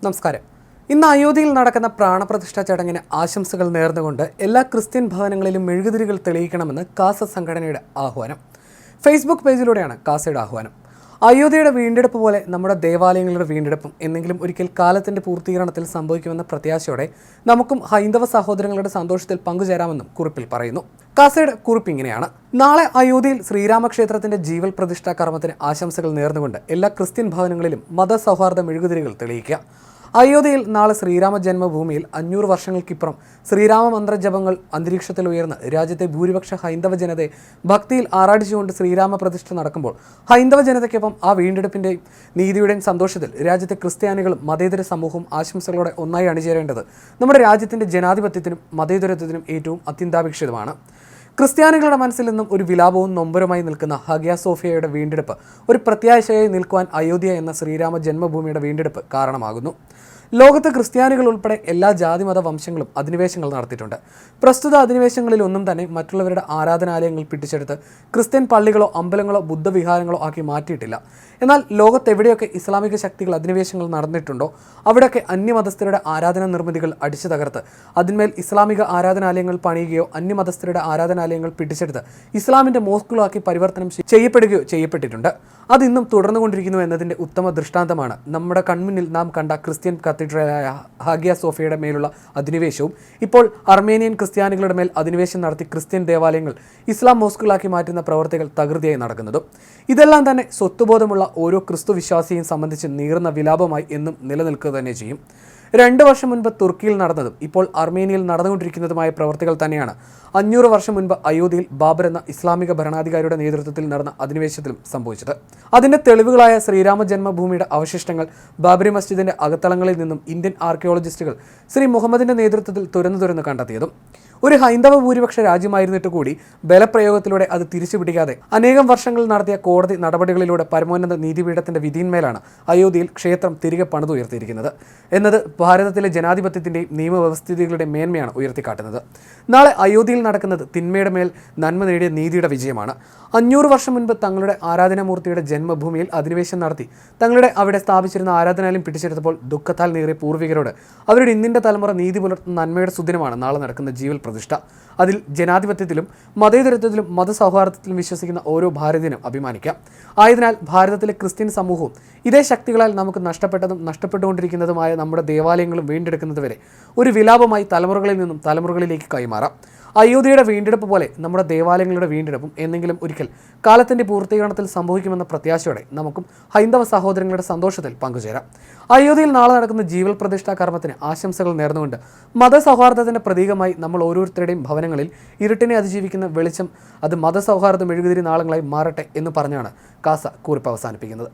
നമസ്കാരം. ഇന്ന് അയോധ്യയിൽ നടക്കുന്ന പ്രാണപ്രതിഷ്ഠാ ചടങ്ങിന് ആശംസകൾ നേർന്നുകൊണ്ട് എല്ലാ ക്രിസ്ത്യൻ ഭവനങ്ങളിലും മെഴുകുതിരികൾ തെളിയിക്കണമെന്ന് കാസ സംഘടനയുടെ ആഹ്വാനം. ഫേസ്ബുക്ക് പേജിലൂടെയാണ് കാസയുടെ ആഹ്വാനം. അയോധ്യയുടെ വീണ്ടെടുപ്പ് പോലെ നമ്മുടെ ദേവാലയങ്ങളുടെ വീണ്ടെടുപ്പും എന്നെങ്കിലും ഒരിക്കൽ കാലത്തിന്റെ പൂർത്തീകരണത്തിൽ സംഭവിക്കുമെന്ന പ്രത്യാശയോടെ നമുക്കും ഹൈന്ദവ സഹോദരങ്ങളുടെ സന്തോഷത്തിൽ പങ്കുചേരാമെന്നും കുറിപ്പിൽ പറയുന്നു. കാസയുടെ കുറിപ്പ് ഇങ്ങനെയാണ്: നാളെ അയോധ്യയിൽ ശ്രീരാമക്ഷേത്രത്തിന്റെ ജീവൽ പ്രതിഷ്ഠാ കർമ്മത്തിന് ആശംസകൾ നേർന്നുകൊണ്ട് എല്ലാ ക്രിസ്ത്യൻ ഭവനങ്ങളിലും മതസൗഹാർദ്ദ മെഴുകുതിരികൾ തെളിയിക്കുക. അയോധ്യയിൽ നാളെ ശ്രീരാമ ജന്മഭൂമിയിൽ 500 വർഷങ്ങൾക്കിപ്പുറം ശ്രീരാമ മന്ത്രജപങ്ങൾ അന്തരീക്ഷത്തിൽ ഉയർന്ന് രാജ്യത്തെ ഭൂരിപക്ഷ ഹൈന്ദവ ജനതയെ ഭക്തിയിൽ ആറാടിച്ചുകൊണ്ട് ശ്രീരാമ പ്രതിഷ്ഠ നടക്കുമ്പോൾ ഹൈന്ദവ ജനതയ്ക്കൊപ്പം ആ വീണ്ടെടുപ്പിന്റെയും നീതിയുടെയും സന്തോഷത്തിൽ രാജ്യത്തെ ക്രിസ്ത്യാനികളും മതേതര സമൂഹവും ആശംസകളോടെ ഒന്നായി അണിചേരേണ്ടത് നമ്മുടെ രാജ്യത്തിന്റെ ജനാധിപത്യത്തിനും മതേതരത്വത്തിനും ഏറ്റവും അത്യന്താപേക്ഷിതമാണ്. ക്രിസ്ത്യാനികളുടെ മനസ്സിൽ നിന്നും ഒരു വിലാപവും നൊമ്പരമായി നിൽക്കുന്ന ഹഗിയ സോഫിയയുടെ വീണ്ടെടുപ്പ് ഒരു പ്രത്യാശയായി നിൽക്കുവാൻ അയോധ്യ എന്ന ശ്രീരാമ ജന്മഭൂമിയുടെ വീണ്ടെടുപ്പ് കാരണമാകുന്നു. ലോകത്ത് ക്രിസ്ത്യാനികൾ ഉൾപ്പെടെ എല്ലാ ജാതിമത വംശങ്ങളും അധിനിവേശങ്ങൾ നടത്തിയിട്ടുണ്ട്. പ്രസ്തുത അധിനിവേശങ്ങളിൽ ഒന്നും തന്നെ മറ്റുള്ളവരുടെ ആരാധനാലയങ്ങൾ പിടിച്ചെടുത്ത് ക്രിസ്ത്യൻ പള്ളികളോ അമ്പലങ്ങളോ ബുദ്ധവിഹാരങ്ങളോ ആക്കി മാറ്റിയിട്ടില്ല. എന്നാൽ ലോകത്തെവിടെയൊക്കെ ഇസ്ലാമിക ശക്തികൾ അധിനിവേശങ്ങൾ നടന്നിട്ടുണ്ടോ അവിടെയൊക്കെ അന്യമതസ്ഥരുടെ ആരാധനാ നിർമ്മിതികൾ അടിച്ചു തകർത്ത് അതിന്മേൽ ഇസ്ലാമിക ആരാധനാലയങ്ങൾ പണിയുകയോ അന്യമതസ്ഥരുടെ ആരാധനാലയങ്ങൾ പിടിച്ചെടുത്ത് ഇസ്ലാമിന്റെ മോസ്കുകളാക്കി പരിവർത്തനം ചെയ്യപ്പെടുകയോ ചെയ്യപ്പെട്ടിട്ടുണ്ട്. അതിന്നും തുടർന്നുകൊണ്ടിരിക്കുന്നു എന്നതിന്റെ ഉത്തമ ദൃഷ്ടാന്തമാണ് നമ്മുടെ കൺമുന്നിൽ നാം കണ്ട ക്രിസ്ത്യൻ കത്തീഡ്രലായ ഹഗിയ സോഫിയയുടെ മേലുള്ള അധിനിവേശവും ഇപ്പോൾ അർമേനിയൻ ക്രിസ്ത്യാനികളുടെ മേൽ അധിനിവേശം നടത്തി ക്രിസ്ത്യൻ ദേവാലയങ്ങൾ ഇസ്ലാം മോസ്കുകളാക്കി മാറ്റുന്ന പ്രവർത്തികൾ തകൃതിയായി നടക്കുന്നതും. ഇതെല്ലാം തന്നെ സ്വത്തുബോധമുള്ള ഓരോ ക്രിസ്തു വിശ്വാസിയെയും സംബന്ധിച്ച് നീറുന്ന വിലാപമായി എന്നും നിലനിൽക്കുക തന്നെ ചെയ്യും. 2 വർഷം മുൻപ് തുർക്കിയിൽ നടന്നതും ഇപ്പോൾ അർമേനിയയിൽ നടന്നുകൊണ്ടിരിക്കുന്നതുമായ പ്രവർത്തികൾ തന്നെയാണ് 500 വർഷം മുൻപ് അയോധ്യയിൽ ബാബർ എന്ന ഇസ്ലാമിക ഭരണാധികാരിയുടെ നേതൃത്വത്തിൽ നടന്ന അധിനിവേശത്തിലും സംഭവിച്ചത്. അതിന്റെ തെളിവുകളായ ശ്രീരാമ ജന്മഭൂമിയുടെ അവശിഷ്ടങ്ങൾ ബാബരി മസ്ജിദിന്റെ അകത്തളങ്ങളിൽ നിന്നും ഇന്ത്യൻ ആർക്കിയോളജിസ്റ്റുകൾ ശ്രീ മുഹമ്മദിന്റെ നേതൃത്വത്തിൽ തുരന്നു കണ്ടെത്തിയതും. ഒരു ഹൈന്ദവ ഭൂരിപക്ഷ രാജ്യമായിരുന്നിട്ട് കൂടി ബലപ്രയോഗത്തിലൂടെ അത് തിരിച്ചുപിടിക്കാതെ അനേകം വർഷങ്ങൾ നടത്തിയ കോടതി നടപടികളിലൂടെ പരമോന്നത നീതിപീഠത്തിന്റെ വിധിന്മേലാണ് അയോധ്യയിൽ ക്ഷേത്രം തിരികെ പണിതുയർത്തിയിരിക്കുന്നത് എന്നത് ഭാരതത്തിലെ ജനാധിപത്യത്തിന്റെയും നിയമവ്യവസ്ഥിതികളുടെയും മേന്മയാണ് ഉയർത്തിക്കാട്ടുന്നത്. നാളെ അയോധ്യയിൽ നടക്കുന്നത് തിന്മയുടെ മേൽ നന്മ നേടിയ നീതിയുടെ വിജയമാണ്. 500 വർഷം മുൻപ് തങ്ങളുടെ ആരാധനാമൂർത്തിയുടെ ജന്മഭൂമിയിൽ അധിനിവേശം നടത്തി തങ്ങളുടെ അവിടെ സ്ഥാപിച്ചിരുന്ന ആരാധനാലയം പിടിച്ചെടുത്തപ്പോൾ ദുഃഖത്താൽ നേറിയ പൂർവികരോട് അവരുടെ ഇന്നിന്റെ തലമുറ നീതി പുലർത്തുന്ന നന്മയുടെ സുദിനമാണ് നാളെ നടക്കുന്ന ജീവൽ പ്രതിഷ്ഠ. അതിൽ ജനാധിപത്യത്തിലും മതേതരത്വത്തിലും മതസൗഹാർദ്ദത്തിലും വിശ്വസിക്കുന്ന ഓരോ ഭാരതീയനും അഭിമാനിക്കാം. ആയതിനാൽ ഭാരതത്തിലെ ക്രിസ്ത്യൻ സമൂഹവും ഇതേ ശക്തികളാൽ നമുക്ക് നഷ്ടപ്പെട്ടതും നഷ്ടപ്പെട്ടുകൊണ്ടിരിക്കുന്നതുമായ നമ്മുടെ ദേവാലയങ്ങളും വീണ്ടെടുക്കുന്നതുവരെ ഒരു വിലാപമായി തലമുറകളിൽ നിന്നും തലമുറകളിലേക്ക് കൈമാറാം. അയോധ്യയുടെ വീണ്ടെടുപ്പ് പോലെ നമ്മുടെ ദേവാലയങ്ങളുടെ വീണ്ടെടുപ്പും എന്നെങ്കിലും ഒരിക്കൽ കാലത്തിന്റെ പൂർത്തീകരണത്തിൽ സംഭവിക്കുമെന്ന പ്രത്യാശയോടെ നമുക്കും ഹൈന്ദവ സഹോദരങ്ങളുടെ സന്തോഷത്തിൽ പങ്കുചേരാം. അയോധ്യയിൽ നാളെ നടക്കുന്ന ജീവൽ പ്രതിഷ്ഠാ കർമ്മത്തിന് ആശംസകൾ നേർന്നുകൊണ്ട് മതസൗഹാർദ്ദത്തിന്റെ പ്രതീകമായി നമ്മൾ ഓരോരുത്തരുടെയും ഭവനങ്ങളിൽ ഇരുട്ടിനെ അതിജീവിക്കുന്ന വെളിച്ചം അത് മതസൗഹാർദ്ദ മെഴുകുതിരി നാളങ്ങളായി മാറട്ടെ എന്ന് പറഞ്ഞാണ് കാസ കുറിപ്പ് അവസാനിപ്പിക്കുന്നത്.